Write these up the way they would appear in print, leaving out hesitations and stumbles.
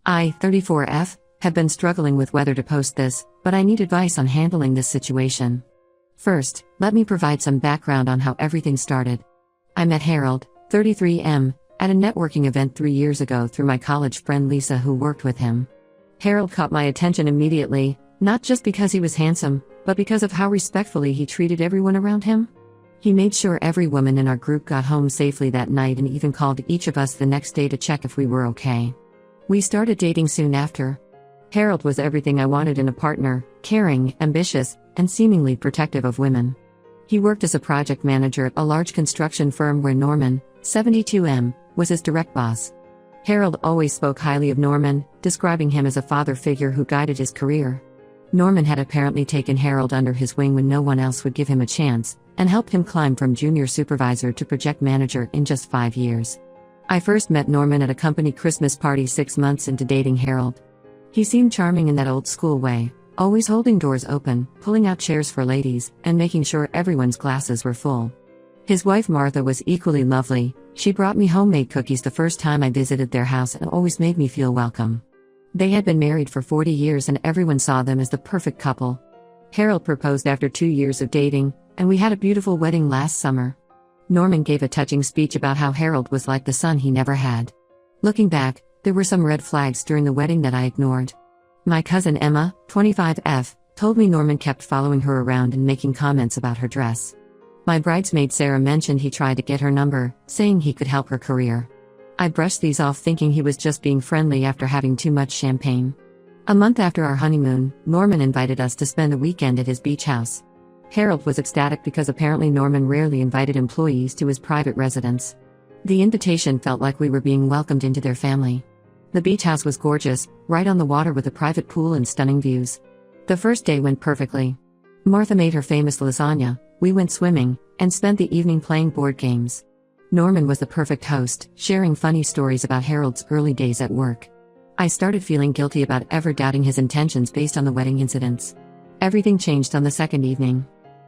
I, 34F, have been struggling with whether to post this, but I need advice on handling this situation. First, let me provide some background on how everything started. I met Harold, 33M, at a networking event 3 years ago through my college friend Lisa who worked with him. Harold caught my attention immediately, not just because he was handsome, but because of how respectfully he treated everyone around him. He made sure every woman in our group got home safely that night and even called each of us the next day to check if we were okay. We started dating soon after. Harold was everything I wanted in a partner: caring, ambitious, and seemingly protective of women. He worked as a project manager at a large construction firm where Norman, 72M, was his direct boss. Harold always spoke highly of Norman, describing him as a father figure who guided his career. Norman had apparently taken Harold under his wing when no one else would give him a chance, and helped him climb from junior supervisor to project manager in just 5 years. I first met Norman at a company Christmas party 6 months into dating Harold. He seemed charming in that old school way, always holding doors open, pulling out chairs for ladies, and making sure everyone's glasses were full. His wife Martha was equally lovely. She brought me homemade cookies the first time I visited their house and always made me feel welcome. They had been married for 40 years and everyone saw them as the perfect couple. Harold proposed after 2 years of dating, and we had a beautiful wedding last summer. Norman gave a touching speech about how Harold was like the son he never had. Looking back, there were some red flags during the wedding that I ignored. My cousin Emma, 25F, told me Norman kept following her around and making comments about her dress. My bridesmaid Sarah mentioned he tried to get her number, saying he could help her career. I brushed these off thinking he was just being friendly after having too much champagne. A month after our honeymoon, Norman invited us to spend the weekend at his beach house. Harold was ecstatic because apparently Norman rarely invited employees to his private residence. The invitation felt like we were being welcomed into their family. The beach house was gorgeous, right on the water with a private pool and stunning views. The first day went perfectly. Martha made her famous lasagna, we went swimming, and spent the evening playing board games. Norman was the perfect host, sharing funny stories about Harold's early days at work. I started feeling guilty about ever doubting his intentions based on the wedding incidents. Everything changed on the second evening.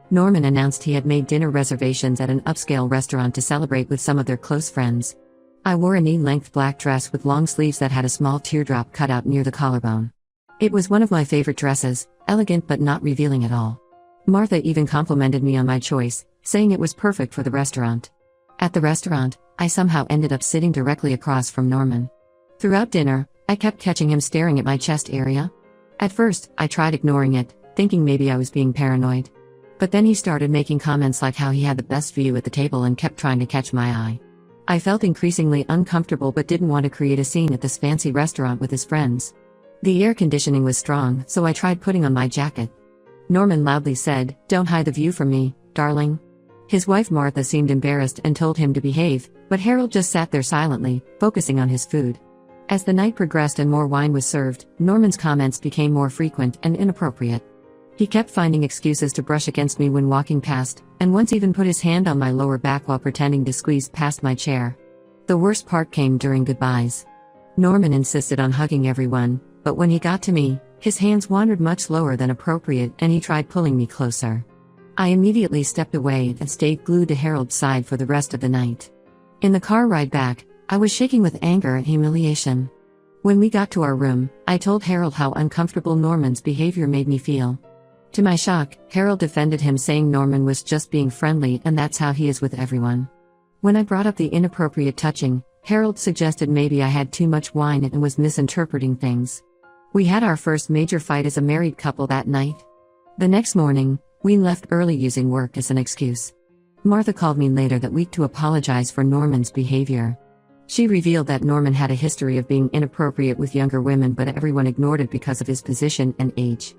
Norman announced he had made dinner reservations at an upscale restaurant to celebrate with some of their close friends. I wore a knee-length black dress with long sleeves that had a small teardrop cut out near the collarbone. It was one of my favorite dresses, elegant but not revealing at all. Martha even complimented me on my choice, saying it was perfect for the restaurant. At the restaurant, I somehow ended up sitting directly across from Norman. Throughout dinner, I kept catching him staring at my chest area. At first, I tried ignoring it, thinking maybe I was being paranoid. But then he started making comments like how he had the best view at the table and kept trying to catch my eye. I felt increasingly uncomfortable but didn't want to create a scene at this fancy restaurant with his friends. The air conditioning was strong, so I tried putting on my jacket. Norman loudly said, "Don't hide the view from me, darling." His wife Martha seemed embarrassed and told him to behave, but Harold just sat there silently, focusing on his food. As the night progressed and more wine was served, Norman's comments became more frequent and inappropriate. He kept finding excuses to brush against me when walking past, and once even put his hand on my lower back while pretending to squeeze past my chair. The worst part came during goodbyes. Norman insisted on hugging everyone, but when he got to me, his hands wandered much lower than appropriate and he tried pulling me closer. I immediately stepped away and stayed glued to Harold's side for the rest of the night. In the car ride back, I was shaking with anger and humiliation. When we got to our room, I told Harold how uncomfortable Norman's behavior made me feel. To my shock, Harold defended him, saying Norman was just being friendly and that's how he is with everyone. When I brought up the inappropriate touching, Harold suggested maybe I had too much wine and was misinterpreting things. We had our first major fight as a married couple that night. The next morning, we left early using work as an excuse. Martha called me later that week to apologize for Norman's behavior. She revealed that Norman had a history of being inappropriate with younger women, but everyone ignored it because of his position and age.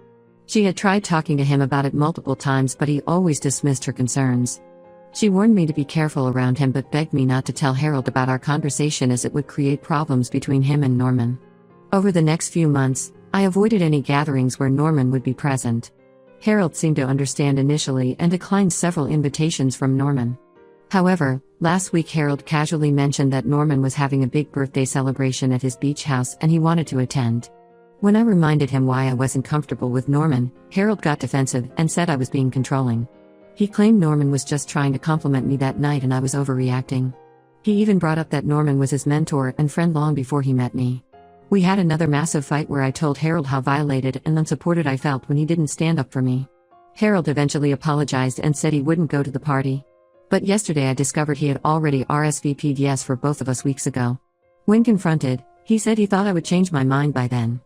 She had tried talking to him about it multiple times, but he always dismissed her concerns. She warned me to be careful around him but begged me not to tell Harold about our conversation as it would create problems between him and Norman. Over the next few months, I avoided any gatherings where Norman would be present. Harold seemed to understand initially and declined several invitations from Norman. However, last week Harold casually mentioned that Norman was having a big birthday celebration at his beach house and he wanted to attend. When I reminded him why I wasn't comfortable with Norman, Harold got defensive and said I was being controlling. He claimed Norman was just trying to compliment me that night and I was overreacting. He even brought up that Norman was his mentor and friend long before he met me. We had another massive fight where I told Harold how violated and unsupported I felt when he didn't stand up for me. Harold eventually apologized and said he wouldn't go to the party. But yesterday I discovered he had already RSVP'd yes for both of us weeks ago. When confronted, he said he thought I would change my mind by then.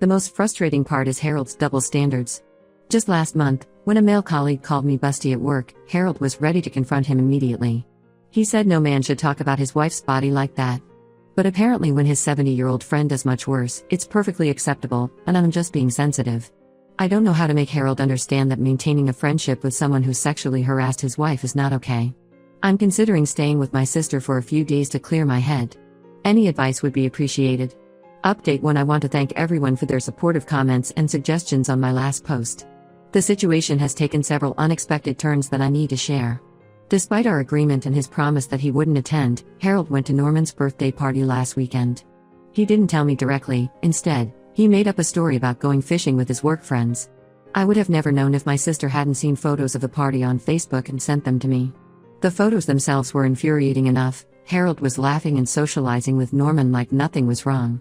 The most frustrating part is Harold's double standards. Just last month, when a male colleague called me busty at work, Harold was ready to confront him immediately. He said no man should talk about his wife's body like that. But apparently when his 70-year-old friend does much worse, it's perfectly acceptable, and I'm just being sensitive. I don't know how to make Harold understand that maintaining a friendship with someone who sexually harassed his wife is not okay. I'm considering staying with my sister for a few days to clear my head. Any advice would be appreciated. Update 1: I want to thank everyone for their supportive comments and suggestions on my last post. The situation has taken several unexpected turns that I need to share. Despite our agreement and his promise that he wouldn't attend, Harold went to Norman's birthday party last weekend. He didn't tell me directly, instead, he made up a story about going fishing with his work friends. I would have never known if my sister hadn't seen photos of the party on Facebook and sent them to me. The photos themselves were infuriating enough. Harold was laughing and socializing with Norman like nothing was wrong.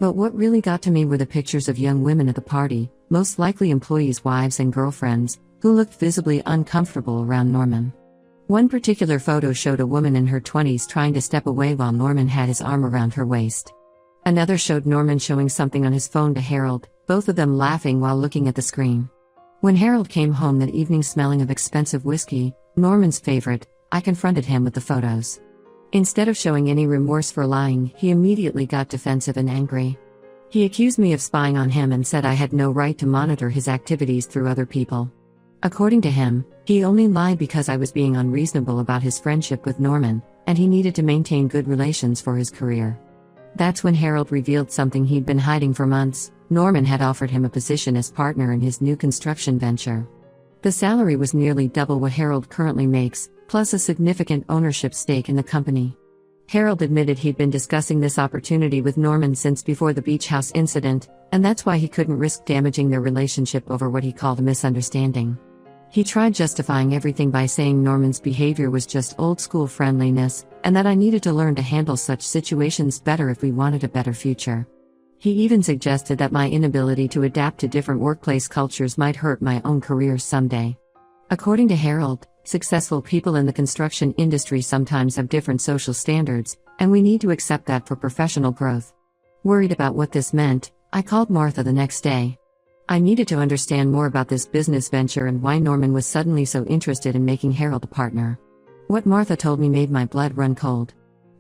But what really got to me were the pictures of young women at the party, most likely employees' wives and girlfriends, who looked visibly uncomfortable around Norman. One particular photo showed a woman in her 20s trying to step away while Norman had his arm around her waist. Another showed Norman showing something on his phone to Harold, both of them laughing while looking at the screen. When Harold came home that evening smelling of expensive whiskey, Norman's favorite, I confronted him with the photos. Instead of showing any remorse for lying, he immediately got defensive and angry. He accused me of spying on him and said I had no right to monitor his activities through other people. According to him, he only lied because I was being unreasonable about his friendship with Norman, and he needed to maintain good relations for his career. That's when Harold revealed something he'd been hiding for months. Norman had offered him a position as partner in his new construction venture. The salary was nearly double what Harold currently makes, plus a significant ownership stake in the company. Harold admitted he'd been discussing this opportunity with Norman since before the beach house incident, and that's why he couldn't risk damaging their relationship over what he called a misunderstanding. He tried justifying everything by saying Norman's behavior was just old-school friendliness, and that I needed to learn to handle such situations better if we wanted a better future. He even suggested that my inability to adapt to different workplace cultures might hurt my own career someday. According to Harold, successful people in the construction industry sometimes have different social standards, and we need to accept that for professional growth. Worried about what this meant, I called Martha the next day. I needed to understand more about this business venture and why Norman was suddenly so interested in making Harold a partner. What Martha told me made my blood run cold.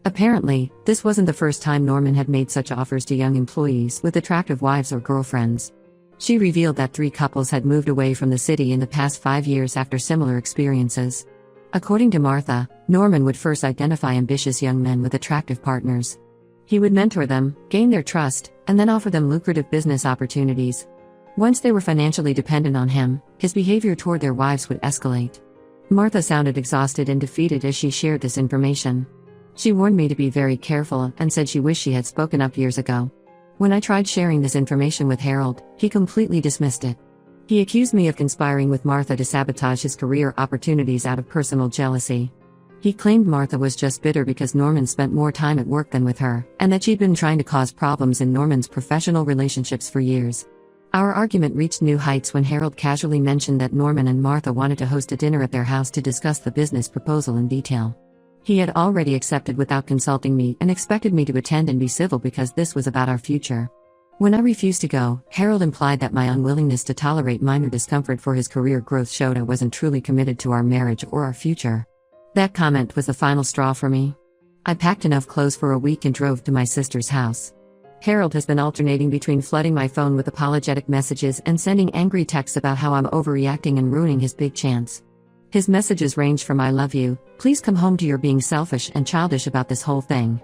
Apparently, this wasn't the first time Norman had made such offers to young employees with attractive wives or girlfriends. She revealed that 3 couples had moved away from the city in the past 5 years after similar experiences. According to Martha, Norman would first identify ambitious young men with attractive partners. He would mentor them, gain their trust, and then offer them lucrative business opportunities. Once they were financially dependent on him, his behavior toward their wives would escalate. Martha sounded exhausted and defeated as she shared this information. She warned me to be very careful and said she wished she had spoken up years ago. When I tried sharing this information with Harold, he completely dismissed it. He accused me of conspiring with Martha to sabotage his career opportunities out of personal jealousy. He claimed Martha was just bitter because Norman spent more time at work than with her, and that she'd been trying to cause problems in Norman's professional relationships for years. Our argument reached new heights when Harold casually mentioned that Norman and Martha wanted to host a dinner at their house to discuss the business proposal in detail. He had already accepted without consulting me and expected me to attend and be civil because this was about our future. When I refused to go, Harold implied that my unwillingness to tolerate minor discomfort for his career growth showed I wasn't truly committed to our marriage or our future. That comment was the final straw for me. I packed enough clothes for a week and drove to my sister's house. Harold has been alternating between flooding my phone with apologetic messages and sending angry texts about how I'm overreacting and ruining his big chance. His messages range from "I love you, please come home" to "you're being selfish and childish about this whole thing."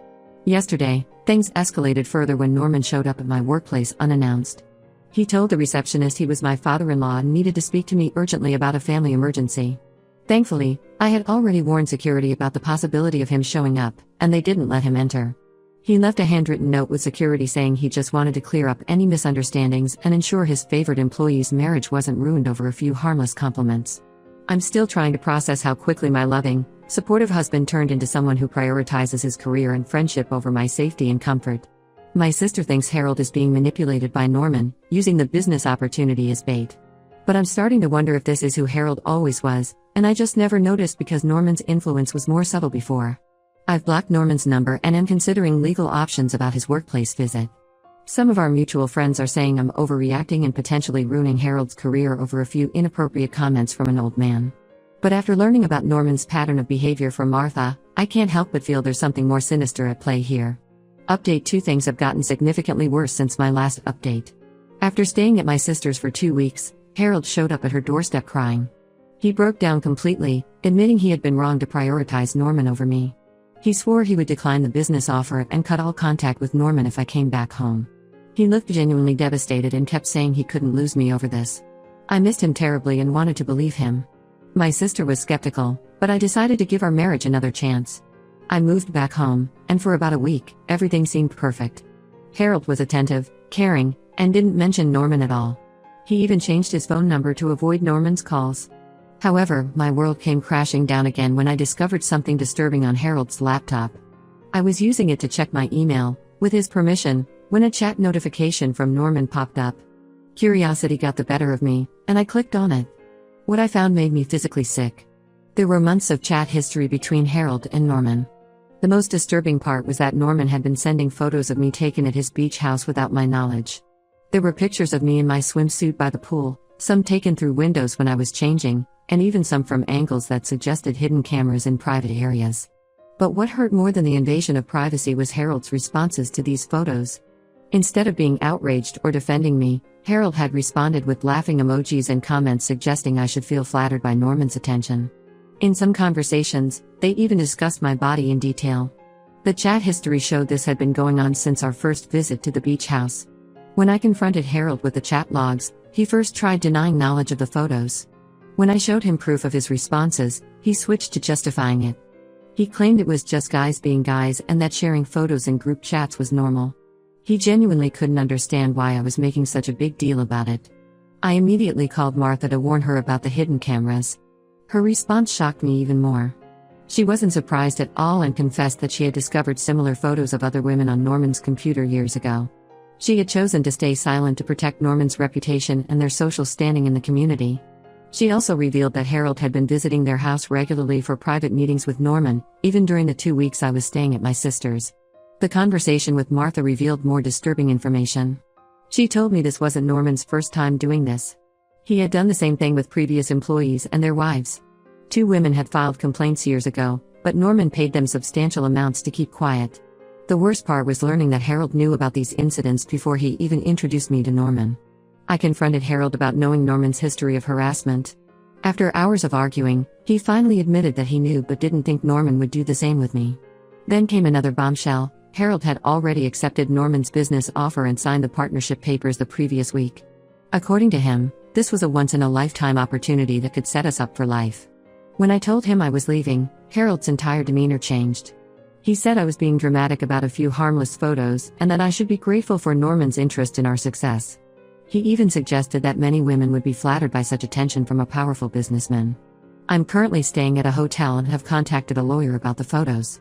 Yesterday, things escalated further when Norman showed up at my workplace unannounced. He told the receptionist he was my father-in-law and needed to speak to me urgently about a family emergency. Thankfully, I had already warned security about the possibility of him showing up, and they didn't let him enter. He left a handwritten note with security saying he just wanted to clear up any misunderstandings and ensure his favorite employee's marriage wasn't ruined over a few harmless compliments. I'm still trying to process how quickly my loving, supportive husband turned into someone who prioritizes his career and friendship over my safety and comfort. My sister thinks Harold is being manipulated by Norman, using the business opportunity as bait. But I'm starting to wonder if this is who Harold always was, and I just never noticed because Norman's influence was more subtle before. I've blocked Norman's number and am considering legal options about his workplace visit. Some of our mutual friends are saying I'm overreacting and potentially ruining Harold's career over a few inappropriate comments from an old man. But after learning about Norman's pattern of behavior from Martha, I can't help but feel there's something more sinister at play here. Update 2: Things have gotten significantly worse since my last update. After staying at my sister's for 2 weeks, Harold showed up at her doorstep crying. He broke down completely, admitting he had been wrong to prioritize Norman over me. He swore he would decline the business offer and cut all contact with Norman if I came back home. He looked genuinely devastated and kept saying he couldn't lose me over this. I missed him terribly and wanted to believe him. My sister was skeptical, but I decided to give our marriage another chance. I moved back home, and for about a week, everything seemed perfect. Harold was attentive, caring, and didn't mention Norman at all. He even changed his phone number to avoid Norman's calls. However, my world came crashing down again when I discovered something disturbing on Harold's laptop. I was using it to check my email, with his permission, when a chat notification from Norman popped up. Curiosity got the better of me, and I clicked on it. What I found made me physically sick. There were months of chat history between Harold and Norman. The most disturbing part was that Norman had been sending photos of me taken at his beach house without my knowledge. There were pictures of me in my swimsuit by the pool, some taken through windows when I was changing, and even some from angles that suggested hidden cameras in private areas. But what hurt more than the invasion of privacy was Harold's responses to these photos. Instead of being outraged or defending me, Harold had responded with laughing emojis and comments suggesting I should feel flattered by Norman's attention. In some conversations, they even discussed my body in detail. The chat history showed this had been going on since our first visit to the beach house. When I confronted Harold with the chat logs, he first tried denying knowledge of the photos. When I showed him proof of his responses, he switched to justifying it. He claimed it was just guys being guys and that sharing photos in group chats was normal. He genuinely couldn't understand why I was making such a big deal about it. I immediately called Martha to warn her about the hidden cameras. Her response shocked me even more. She wasn't surprised at all and confessed that she had discovered similar photos of other women on Norman's computer years ago. She had chosen to stay silent to protect Norman's reputation and their social standing in the community. She also revealed that Harold had been visiting their house regularly for private meetings with Norman, even during the 2 weeks I was staying at my sister's. The conversation with Martha revealed more disturbing information. She told me this wasn't Norman's first time doing this. He had done the same thing with previous employees and their wives. 2 women had filed complaints years ago, but Norman paid them substantial amounts to keep quiet. The worst part was learning that Harold knew about these incidents before he even introduced me to Norman. I confronted Harold about knowing Norman's history of harassment. After hours of arguing, he finally admitted that he knew but didn't think Norman would do the same with me. Then came another bombshell. Harold had already accepted Norman's business offer and signed the partnership papers the previous week. According to him, this was a once-in-a-lifetime opportunity that could set us up for life. When I told him I was leaving, Harold's entire demeanor changed. He said I was being dramatic about a few harmless photos and that I should be grateful for Norman's interest in our success. He even suggested that many women would be flattered by such attention from a powerful businessman. I'm currently staying at a hotel and have contacted a lawyer about the photos.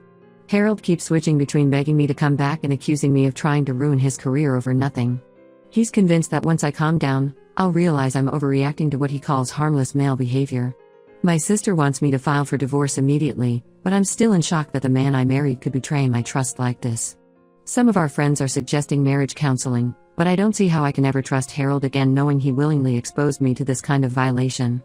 Harold keeps switching between begging me to come back and accusing me of trying to ruin his career over nothing. He's convinced that once I calm down, I'll realize I'm overreacting to what he calls harmless male behavior. My sister wants me to file for divorce immediately, but I'm still in shock that the man I married could betray my trust like this. Some of our friends are suggesting marriage counseling, but I don't see how I can ever trust Harold again knowing he willingly exposed me to this kind of violation.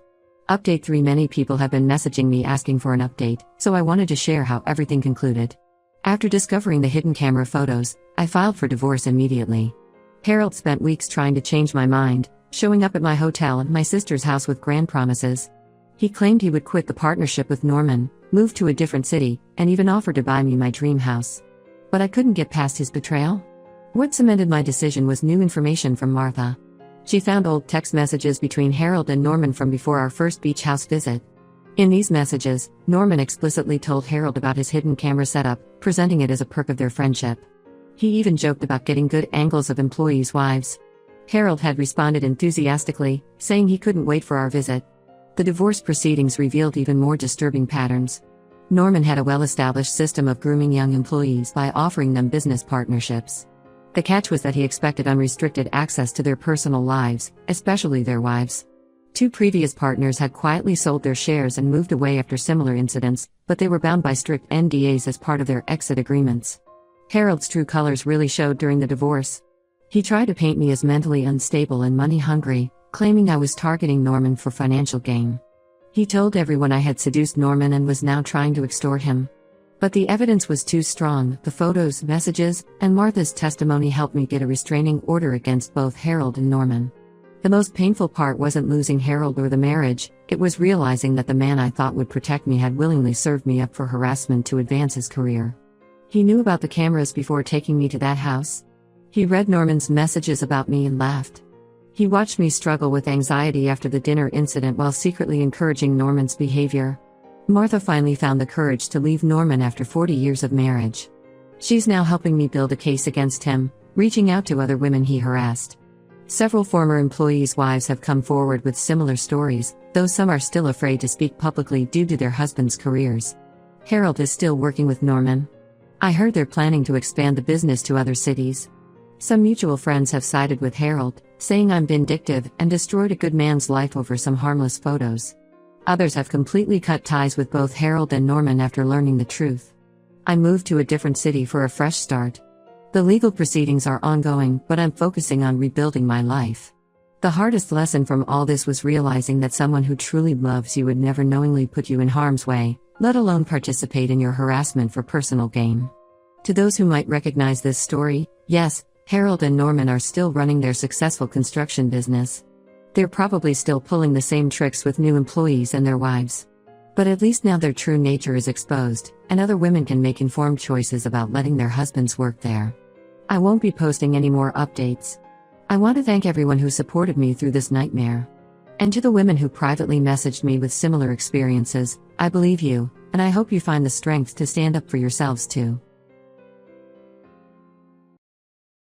Update 3: Many people have been messaging me asking for an update, so I wanted to share how everything concluded. After discovering the hidden camera photos, I filed for divorce immediately. Harold spent weeks trying to change my mind, showing up at my hotel and my sister's house with grand promises. He claimed he would quit the partnership with Norman, move to a different city, and even offered to buy me my dream house. But I couldn't get past his betrayal. What cemented my decision was new information from Martha. She found old text messages between Harold and Norman from before our first beach house visit. In these messages, Norman explicitly told Harold about his hidden camera setup, presenting it as a perk of their friendship. He even joked about getting good angles of employees' wives. Harold had responded enthusiastically, saying he couldn't wait for our visit. The divorce proceedings revealed even more disturbing patterns. Norman had a well-established system of grooming young employees by offering them business partnerships. The catch was that he expected unrestricted access to their personal lives, especially their wives. 2 previous partners had quietly sold their shares and moved away after similar incidents, but they were bound by strict NDAs as part of their exit agreements. Harold's true colors really showed during the divorce. He tried to paint me as mentally unstable and money-hungry, claiming I was targeting Norman for financial gain. He told everyone I had seduced Norman and was now trying to extort him. But the evidence was too strong. The photos, messages, and Martha's testimony helped me get a restraining order against both Harold and Norman. The most painful part wasn't losing Harold or the marriage, it was realizing that the man I thought would protect me had willingly served me up for harassment to advance his career. He knew about the cameras before taking me to that house. He read Norman's messages about me and laughed. He watched me struggle with anxiety after the dinner incident while secretly encouraging Norman's behavior. Martha finally found the courage to leave Norman after 40 years of marriage. She's now helping me build a case against him, reaching out to other women he harassed. Several former employees' wives have come forward with similar stories, though some are still afraid to speak publicly due to their husbands' careers. Harold is still working with Norman. I heard they're planning to expand the business to other cities. Some mutual friends have sided with Harold, saying I'm vindictive and destroyed a good man's life over some harmless photos. Others have completely cut ties with both Harold and Norman after learning the truth. I moved to a different city for a fresh start. The legal proceedings are ongoing, but I'm focusing on rebuilding my life. The hardest lesson from all this was realizing that someone who truly loves you would never knowingly put you in harm's way, let alone participate in your harassment for personal gain. To those who might recognize this story, yes, Harold and Norman are still running their successful construction business. They're probably still pulling the same tricks with new employees and their wives. But at least now their true nature is exposed, and other women can make informed choices about letting their husbands work there. I won't be posting any more updates. I want to thank everyone who supported me through this nightmare. And to the women who privately messaged me with similar experiences, I believe you, and I hope you find the strength to stand up for yourselves too.